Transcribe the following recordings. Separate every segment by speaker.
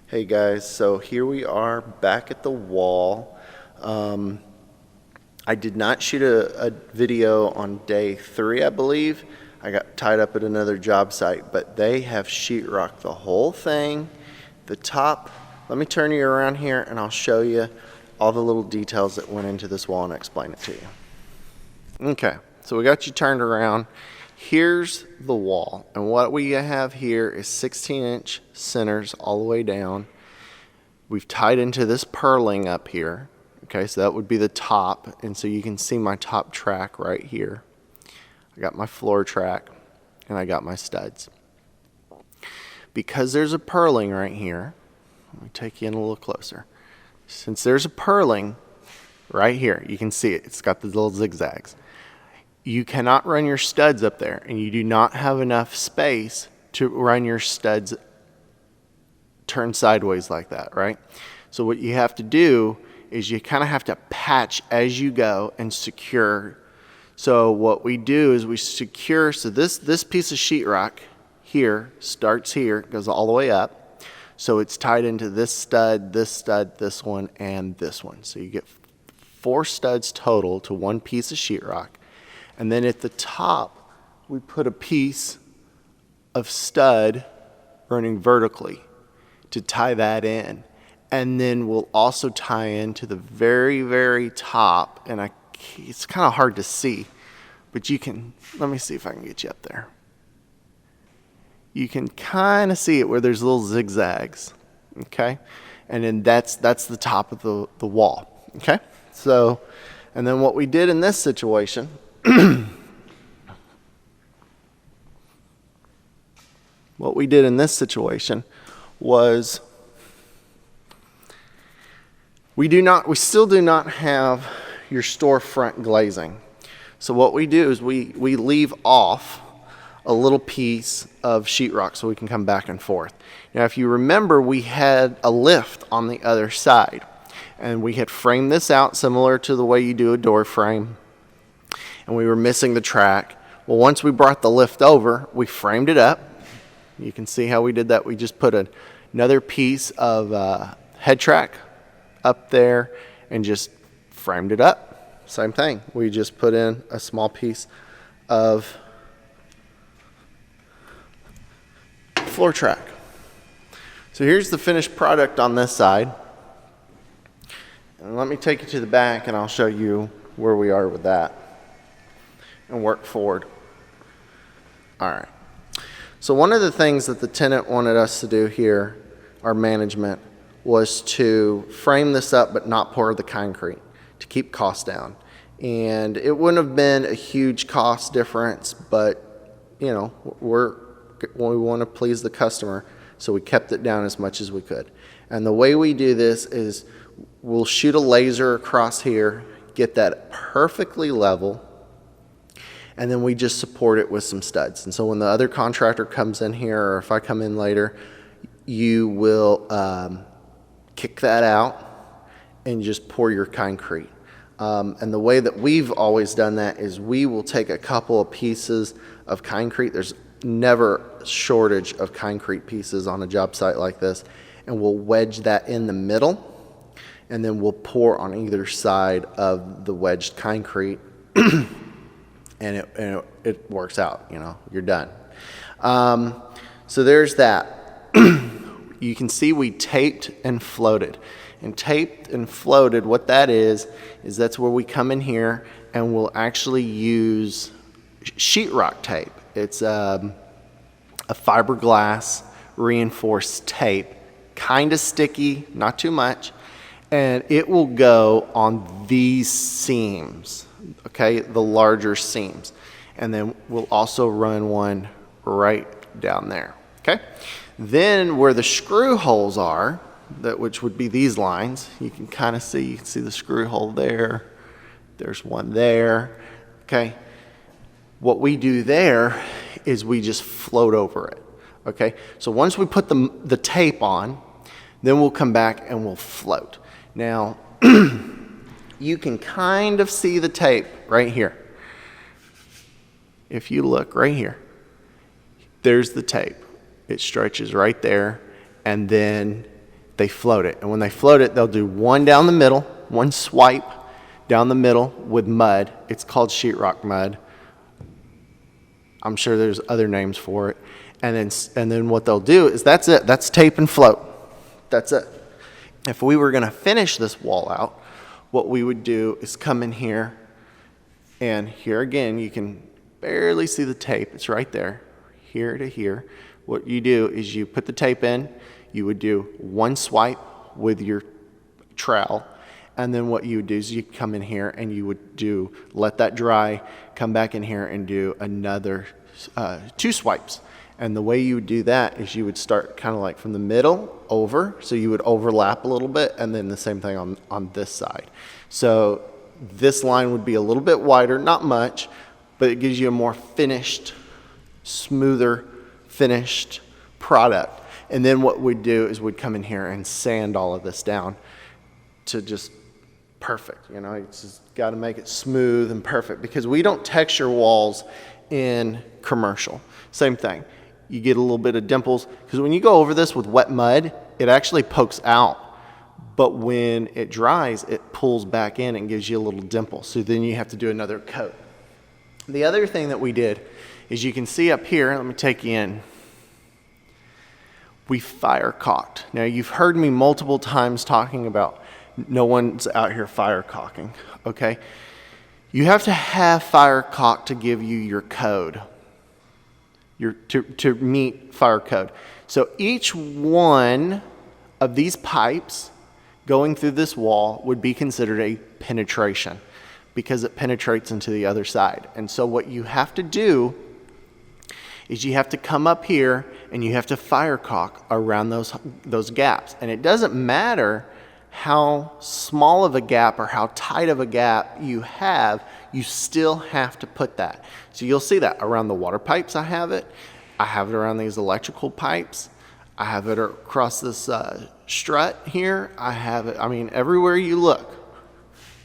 Speaker 1: Hey guys, so here we are back at the wall. I did not shoot a video on day 3, I believe. I got tied up at another job site, but they have sheetrocked the whole thing. The top, let me turn you around here and I'll show you all the little details that went into this wall and explain it to you. Okay, so we got you turned around. Here's the wall, and what we have here is 16-inch centers all the way down. We've tied into this purling up here. Okay, so that would be the top, and so you can see my top track right here. I got my floor track, and I got my studs. Because there's a purling right here, let me take you in a little closer. Since there's a purling right here, you can see it. It's got the little zigzags. You cannot run your studs up there, and you do not have enough space to run your studs turn sideways like that, right? So what you have to do is you kind of have to patch as you go and secure. So what we do is we secure, so this piece of sheetrock here starts here, goes all the way up. So it's tied into this stud, this one, and this one. So you get 4 studs total to one piece of sheetrock. And then at the top, we put a piece of stud running vertically to tie that in. And then we'll also tie into the very, very top. And it's kind of hard to see, but you can, let me see if I can get you up there. You can kind of see it where there's little zigzags, okay? And then that's the top of the wall, okay? So, and then what we did in this situation, what we did in this situation was we still do not have your storefront glazing. So what we do is we leave off a little piece of sheetrock so we can come back and forth. Now if you remember, we had a lift on the other side, and we had framed this out similar to the way you do a door frame, and we were missing the track. Well, once we brought the lift over, we framed it up. You can see how we did that. We just put another piece of head track up there and just framed it up. Same thing. We just put in a small piece of floor track. So here's the finished product on this side. And let me take you to the back and I'll show you where we are with that and work forward. All right. So one of the things that the tenant wanted us to do here, our management, was to frame this up but not pour the concrete to keep costs down. And it wouldn't have been a huge cost difference, but you know, we want to please the customer, so we kept it down as much as we could. And the way we do this is we'll shoot a laser across here, get that perfectly level, and then we just support it with some studs. And so when the other contractor comes in here, or if I come in later, you will kick that out and just pour your concrete. And the way that we've always done that is we will take a couple of pieces of concrete. There's never a shortage of concrete pieces on a job site like this, and we'll wedge that in the middle, and then we'll pour on either side of the wedged concrete. And it works out, you know, you're done. So there's that. You can see we taped and floated. And taped and floated, what that is that's where we come in here and we'll actually use sheetrock tape. It's a fiberglass reinforced tape, kind of sticky, not too much, and it will go on these seams. Okay, the larger seams. And then we'll also run one right down there. Okay, then where the screw holes are, which would be these lines, you can kind of see, the screw hole there. There's one there. Okay, what we do there is we just float over it. Okay, so once we put the tape on, then we'll come back and we'll float. Now, you can kind of see the tape right here. If you look right here, there's the tape. It stretches right there, and then they float it. And when they float it, they'll do one down the middle, one swipe down the middle with mud. It's called sheetrock mud. I'm sure there's other names for it. And then what they'll do is that's it. That's tape and float. That's it. If we were going to finish this wall out, what we would do is come in here, and here again, you can barely see the tape. It's right there, here to here. What you do is you put the tape in, you would do one swipe with your trowel, and then what you would do is you come in here and you would let that dry, come back in here and do another 2 swipes. And the way you would do that is you would start kind of like from the middle over, so you would overlap a little bit, and then the same thing on this side. So this line would be a little bit wider, not much, but it gives you a more finished, smoother, finished product. And then what we'd do is we'd come in here and sand all of this down to just perfect. You know, it's just got to make it smooth and perfect, because we don't texture walls in commercial. Same thing. You get a little bit of dimples, because when you go over this with wet mud, it actually pokes out. But when it dries, it pulls back in and gives you a little dimple. So then you have to do another coat. The other thing that we did is, you can see up here, let me take you in, we fire caulked. Now, you've heard me multiple times talking about no one's out here fire caulking, okay? You have to have fire caulk to give you your code, to meet fire code. So each one of these pipes going through this wall would be considered a penetration, because it penetrates into the other side. And so what you have to do is you have to come up here and you have to fire caulk around those gaps. And it doesn't matter how small of a gap or how tight of a gap you have, you still have to put that. So you'll see that around the water pipes. I have it around these electrical pipes. I have it across this strut here. I have it, I mean, everywhere you look.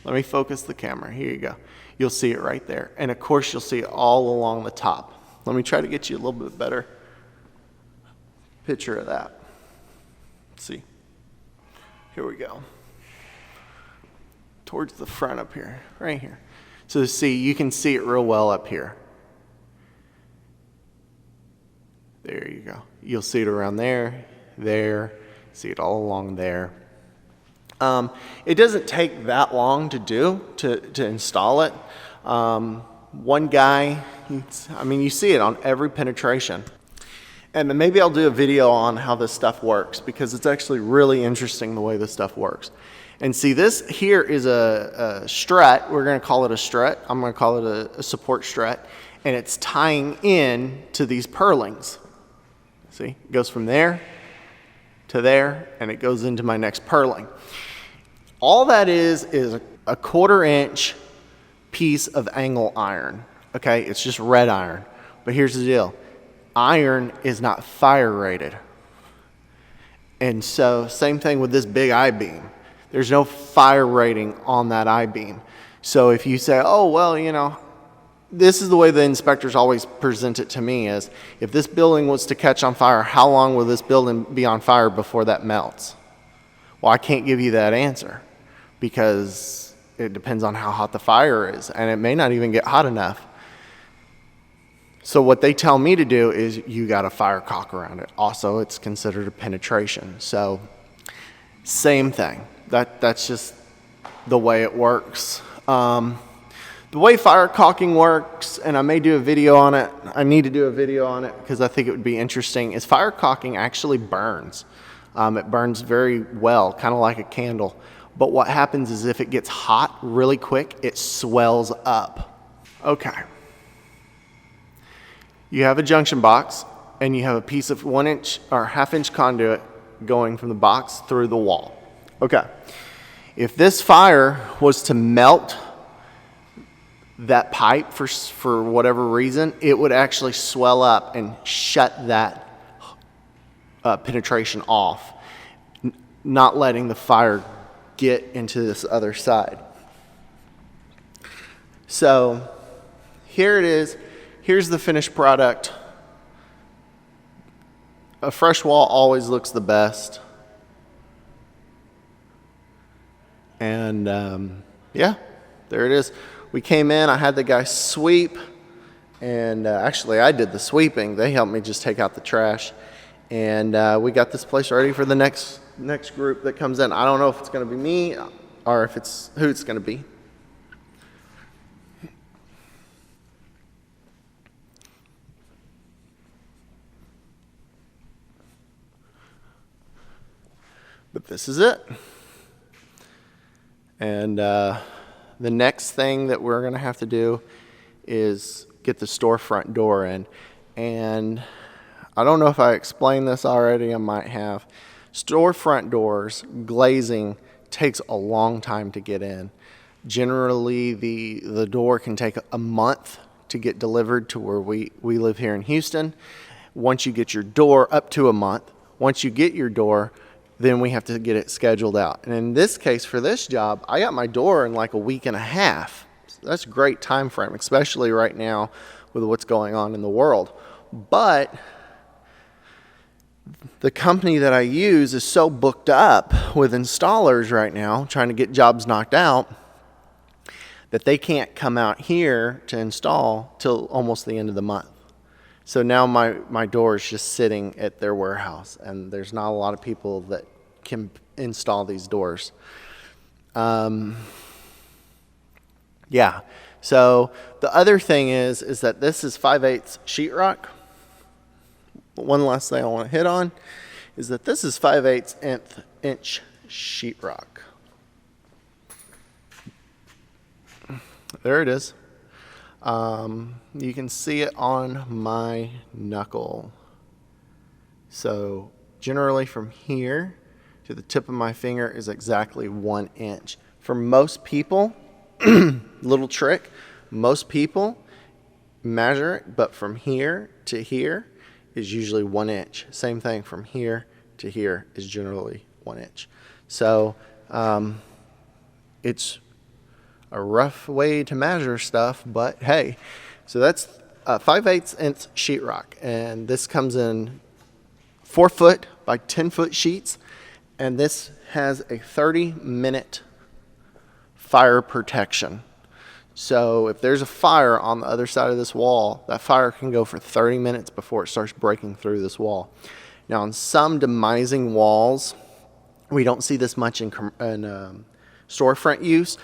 Speaker 1: Let me focus the camera. Here you go. You'll see it right there. And of course, you'll see it all along the top. Let me try to get you a little bit better picture of that. Let's see. Here we go. Towards the front up here, right here. So see, you can see it real well up here. There you go. You'll see it around there, see it all along there. It doesn't take that long to do, to install it. One guy, I mean, you see it on every penetration. And then maybe I'll do a video on how this stuff works, because it's actually really interesting the way this stuff works. And see, this here is a strut. We're going to call it a strut. I'm going to call it a support strut. And it's tying in to these purlings. See, it goes from there to there, and it goes into my next purling. All that is a 1/4 inch piece of angle iron. Okay, it's just red iron. But here's the deal. Iron is not fire rated. And so same thing with this big I-beam. There's no fire rating on that I-beam. So if you say, oh, well, you know, this is the way the inspectors always present it to me is, if this building was to catch on fire, how long will this building be on fire before that melts? Well, I can't give you that answer, because it depends on how hot the fire is, and it may not even get hot enough. So what they tell me to do is you got to fire caulk around it. Also, it's considered a penetration. So same thing. That's just the way it works. The way fire caulking works, and I may do a video on it, I need to do a video on it because I think it would be interesting, is fire caulking actually burns. It burns very well, kind of like a candle. But what happens is if it gets hot really quick, it swells up. Okay. You have a junction box, and you have a piece of 1 inch or 1/2 inch conduit going from the box through the wall. Okay. If this fire was to melt that pipe for whatever reason, it would actually swell up and shut that penetration off, not letting the fire get into this other side. So here it is. Here's the finished product. A fresh wall always looks the best. And yeah, there it is. We came in, I had the guy sweep, and actually I did the sweeping. They helped me just take out the trash. And we got this place ready for the next group that comes in. I don't know if it's going to be me or if it's who it's going to be. But this is it. And the next thing that we're going to have to do is get the storefront door in. And I don't know if I explained this already, I might have. Storefront doors, glazing, takes a long time to get in. Generally, the door can take a month to get delivered to where we live here in Houston. Once you get your door, up to a month. Once you get your door, then we have to get it scheduled out. And in this case, for this job, I got my door in like a week and a half. So that's a great time frame, especially right now with what's going on in the world. But the company that I use is so booked up with installers right now, trying to get jobs knocked out, that they can't come out here to install till almost the end of the month. So now my door is just sitting at their warehouse, and there's not a lot of people that can install these doors. Yeah. So the other thing is that this is 5/8 sheetrock. One last thing I want to hit on is that this is 5/8 inch sheetrock. There it is. You can see it on my knuckle. So generally from here to the tip of my finger is exactly 1 inch. For most people, little trick, most people measure it, but from here to here is usually 1 inch. Same thing from here to here is generally 1 inch. So it's a rough way to measure stuff, but hey, so that's 5/8 inch sheetrock, and this comes in 4 foot by 10 foot sheets, and this has a 30-minute fire protection. So if there's a fire on the other side of this wall, that fire can go for 30 minutes before it starts breaking through this wall. Now, on some demising walls, we don't see this much in storefront use,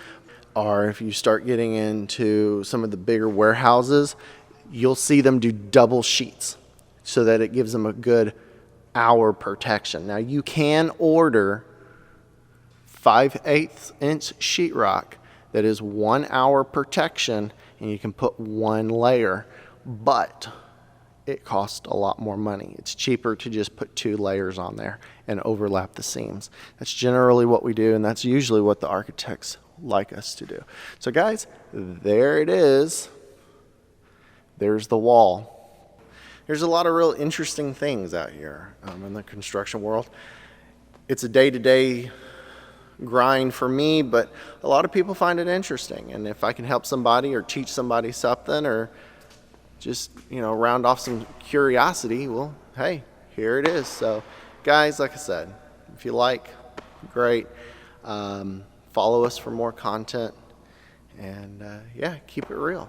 Speaker 1: or if you start getting into some of the bigger warehouses, you'll see them do double sheets so that it gives them a good hour protection. Now, you can order 5/8 inch sheetrock that is 1 hour protection, and you can put 1 layer, but it costs a lot more money. It's cheaper to just put 2 layers on there and overlap the seams. That's generally what we do, and that's usually what the architects like us to do. So guys, there it is. There's the wall. There's a lot of real interesting things out here in the construction world. It's a day-to-day grind for me, but a lot of people find it interesting. And if I can help somebody or teach somebody something, or just, round off some curiosity, well, hey, here it is. So guys, like I said, if you like, great. Follow us for more content, and yeah, keep it real.